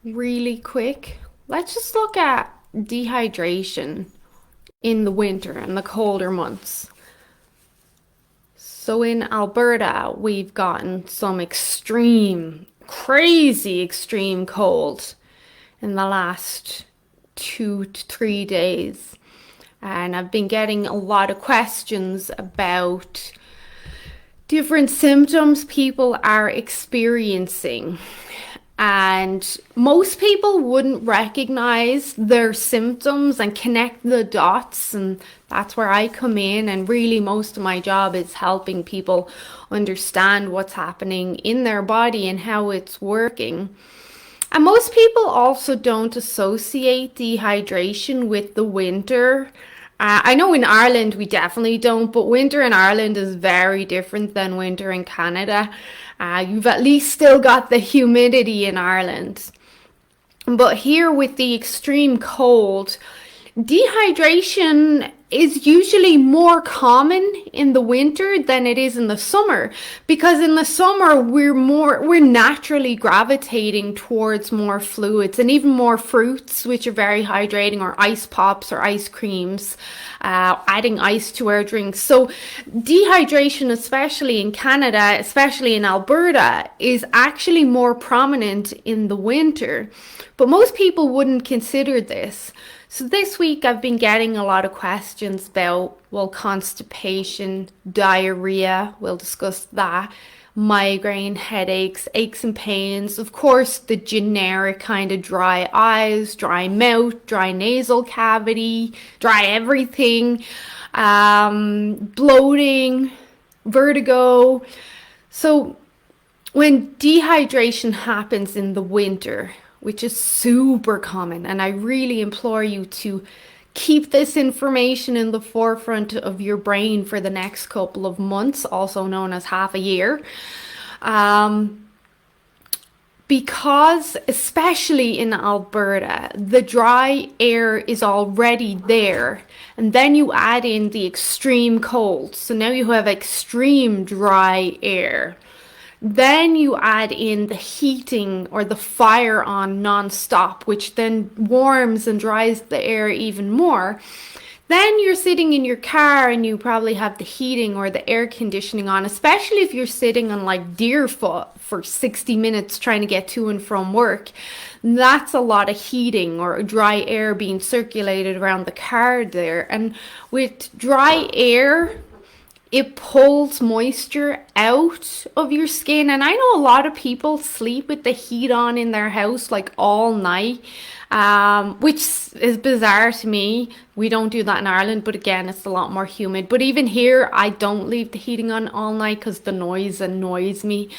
really quick. Let's just look at dehydration in the winter and the colder months. So in Alberta, we've gotten some extreme, crazy extreme cold in the last 2 to 3 days. And I've been getting a lot of questions about different symptoms people are experiencing. And most people wouldn't recognize their symptoms and connect the dots. And that's where I come in. And really, most of my job is helping people understand what's happening in their body and how it's working. And most people also don't associate dehydration with the winter. I know in Ireland we definitely don't, but winter in Ireland is very different than winter in Canada. You've at least still got the humidity in Ireland. But here with the extreme cold, dehydration is usually more common in the winter than it is in the summer, because in the summer we're naturally gravitating towards more fluids and even more fruits, which are very hydrating, or ice pops or ice creams, adding ice to our drinks. So dehydration, especially in Canada, especially in Alberta, is actually more prominent in the winter, but most people wouldn't consider this. So this week I've been getting a lot of questions about, well, constipation, diarrhea, we'll discuss that, migraine, headaches, aches and pains, of course, the generic kind of dry eyes, dry mouth, dry nasal cavity, dry everything, bloating, vertigo. So when dehydration happens in the winter, which is super common, and I really implore you to keep this information in the forefront of your brain for the next couple of months, also known as half a year. Um, because, especially in Alberta, the dry air is already there, and then you add in the extreme cold. So now you have extreme dry air. Then you add in the heating or the fire on non-stop, which then warms and dries the air even more. Then you're sitting in your car and you probably have the heating or the air conditioning on, especially if you're sitting on like Deerfoot for 60 minutes trying to get to and from work. That's a lot of heating or dry air being circulated around the car there. And with dry air, it pulls moisture out of your skin. And I know a lot of people sleep with the heat on in their house like all night, which is bizarre to me. We don't do that in Ireland, but again, it's a lot more humid. But even here, I don't leave the heating on all night because the noise annoys me.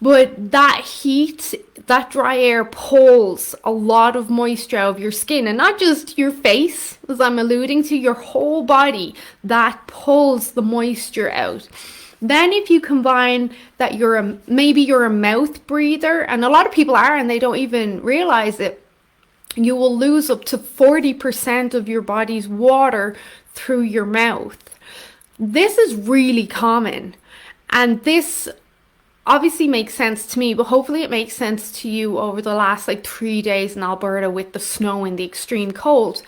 But that heat, that dry air pulls a lot of moisture out of your skin, and not just your face, as I'm alluding to, your whole body, that pulls the moisture out. Then if you combine that maybe you're a mouth breather, and a lot of people are and they don't even realize it, you will lose up to 40% of your body's water through your mouth. This is really common, and this obviously makes sense to me, but hopefully it makes sense to you over the last like 3 days in Alberta with the snow and the extreme cold.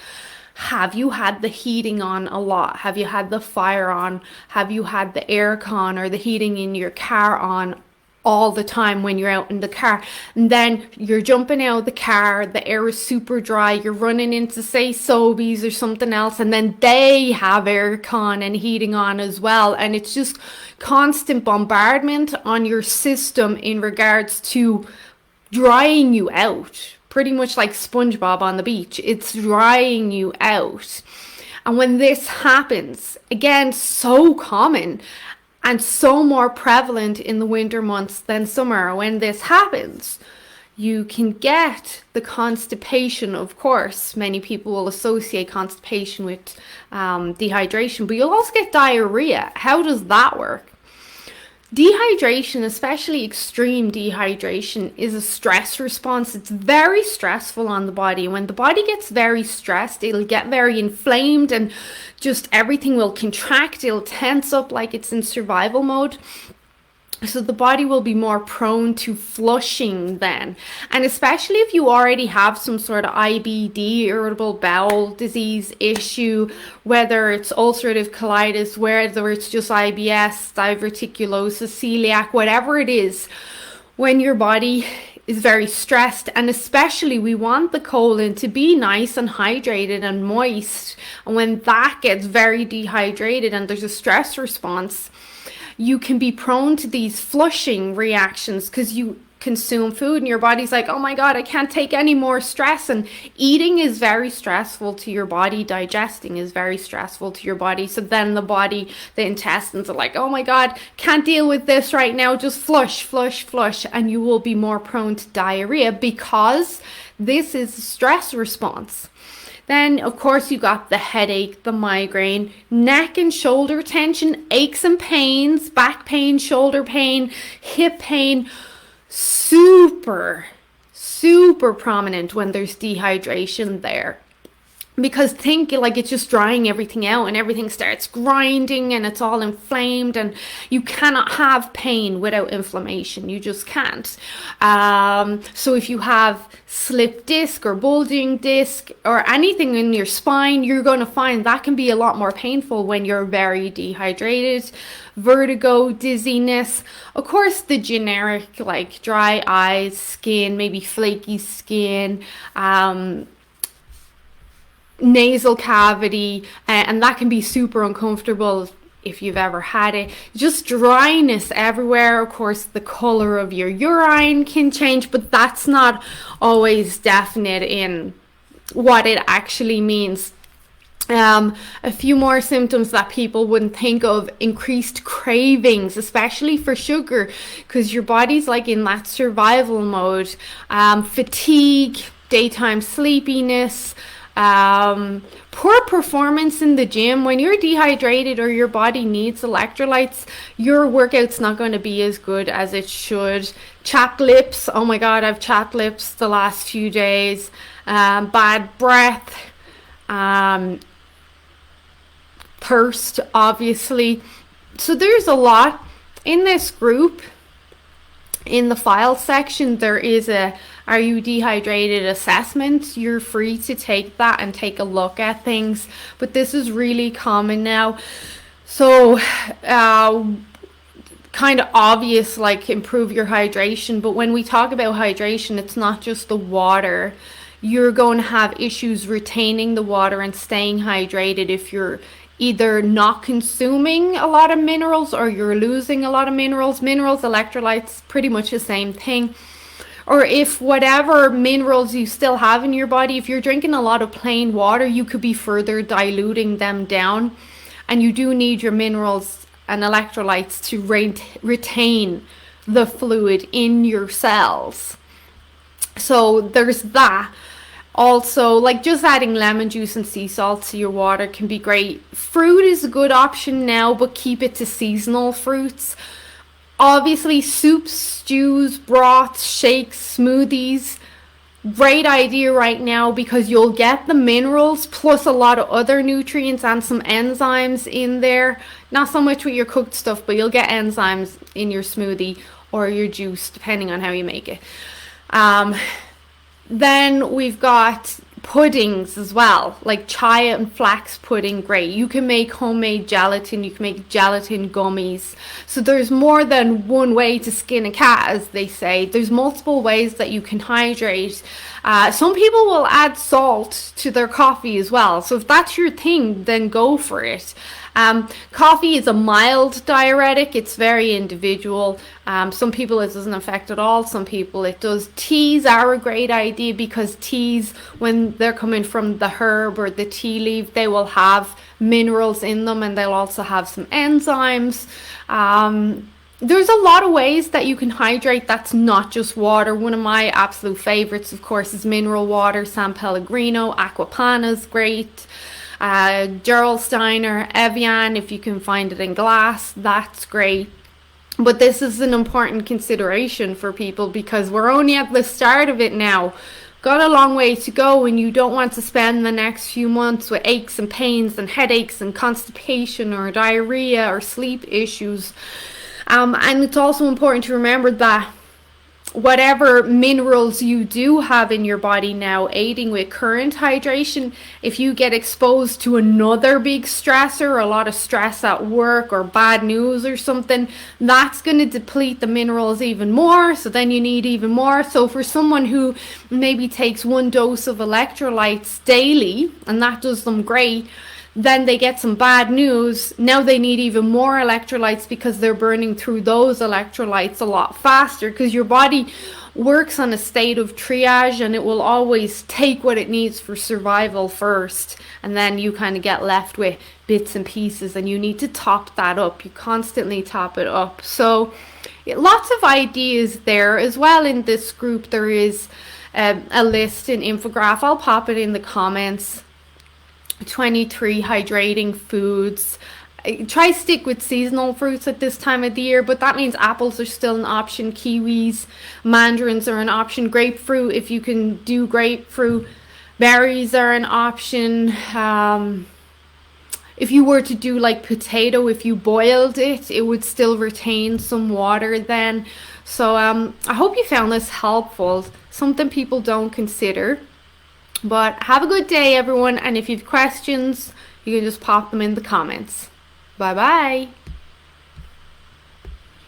Have you had the heating on a lot? Have you had the fire on? Have you had the air con or the heating in your car on all the time when you're out in the car? And then you're jumping out of the car, the air is super dry, you're running into, say, Sobeys or something else, and then they have air con and heating on as well. And it's just constant bombardment on your system in regards to drying you out. Pretty much like SpongeBob on the beach. It's drying you out. And when this happens, again, so common and so more prevalent in the winter months than summer. When this happens, you can get the constipation, of course. Many people will associate constipation with dehydration, but you'll also get diarrhea. How does that work? Dehydration, especially extreme dehydration, is a stress response. It's very stressful on the body. When the body gets very stressed, it'll get very inflamed and just everything will contract. It'll tense up like it's in survival mode. So the body will be more prone to flushing then. And especially if you already have some sort of IBD, irritable bowel disease issue, whether it's ulcerative colitis, whether it's just IBS, diverticulosis, celiac, whatever it is, when your body is very stressed, and especially we want the colon to be nice and hydrated and moist, and when that gets very dehydrated and there's a stress response, you can be prone to these flushing reactions because you consume food and your body's like, oh my God, I can't take any more stress. And eating is very stressful to your body. Digesting is very stressful to your body. So then the intestines are like, oh my God, can't deal with this right now. Just flush, flush, flush. And you will be more prone to diarrhea because this is a stress response. Then, of course, you got the headache, the migraine, neck and shoulder tension, aches and pains, back pain, shoulder pain, hip pain. Super, super prominent when there's dehydration there. Because think like it's just drying everything out and everything starts grinding and it's all inflamed, and you cannot have pain without inflammation. You just can't. So if you have slip disc or bulging disc or anything in your spine, you're going to find that can be a lot more painful when you're very dehydrated. Vertigo, dizziness, of course the generic like dry eyes, skin, maybe flaky skin, nasal cavity, and that can be super uncomfortable if you've ever had it. Just dryness everywhere. Of course, the color of your urine can change, but that's not always definite in what it actually means. A few more symptoms that people wouldn't think of: increased cravings, especially for sugar, because your body's like in that survival mode. Fatigue, daytime sleepiness, poor performance in the gym. When you're dehydrated or your body needs electrolytes, your workout's not going to be as good as it should. Chapped lips. Oh my God, I've chapped lips the last few days. Bad breath. Thirst, obviously. So there's a lot in this group. In the file section, there is a "Are you dehydrated?" assessment. You're free to take that and take a look at things, but this is really common now. So kind of obvious, like improve your hydration, but when we talk about hydration, it's not just the water. You're going to have issues retaining the water and staying hydrated if you're either not consuming a lot of minerals or you're losing a lot of minerals. Minerals, electrolytes, pretty much the same thing. Or if whatever minerals you still have in your body, if you're drinking a lot of plain water, you could be further diluting them down. And you do need your minerals and electrolytes to retain the fluid in your cells. So there's that. Also, like just adding lemon juice and sea salt to your water can be great. Fruit is a good option now, but keep it to seasonal fruits. Obviously, soups, stews, broths, shakes, smoothies. Great idea right now because you'll get the minerals plus a lot of other nutrients and some enzymes in there. Not so much with your cooked stuff, but you'll get enzymes in your smoothie or your juice, depending on how you make it. Then we've got puddings as well, like chia and flax pudding. Great. You can make homemade gelatin. You can make gelatin gummies. So there's more than one way to skin a cat, as they say. There's multiple ways that you can hydrate. Some people will add salt to their coffee as well. So if that's your thing, then go for it. Coffee is a mild diuretic. It's very individual. Some people it doesn't affect at all. Some people it does. Teas are a great idea because teas, when they're coming from the herb or the tea leaf, they will have minerals in them and they'll also have some enzymes. There's a lot of ways that you can hydrate that's not just water. One of my absolute favorites, of course, is mineral water. San Pellegrino, Aquapana's great. Gerolsteiner, Evian, if you can find it in glass, that's great. But this is an important consideration for people because we're only at the start of it now. Got a long way to go, and you don't want to spend the next few months with aches and pains and headaches and constipation or diarrhea or sleep issues. And it's also important to remember that whatever minerals you do have in your body now, aiding with current hydration, if you get exposed to another big stressor, a lot of stress at work or bad news or something, that's going to deplete the minerals even more. So then you need even more. So for someone who maybe takes 1 dose of electrolytes daily, and that does them great, then they get some bad news. Now they need even more electrolytes because they're burning through those electrolytes a lot faster, because your body works on a state of triage and it will always take what it needs for survival first, and then you kind of get left with bits and pieces and you need to top that up. You constantly top it up. So lots of ideas there as well. In this group there is a list, an infographic. I'll pop it in the comments. 23 hydrating foods. Try stick with seasonal fruits at this time of the year, but that means apples are still an option, kiwis, mandarins are an option, grapefruit if you can do grapefruit, berries are an option. If you were to do like potato, if you boiled it, it would still retain some water then. So I hope you found this helpful, something people don't consider. But have a good day, everyone. And if you have questions, you can just pop them in the comments. Bye bye.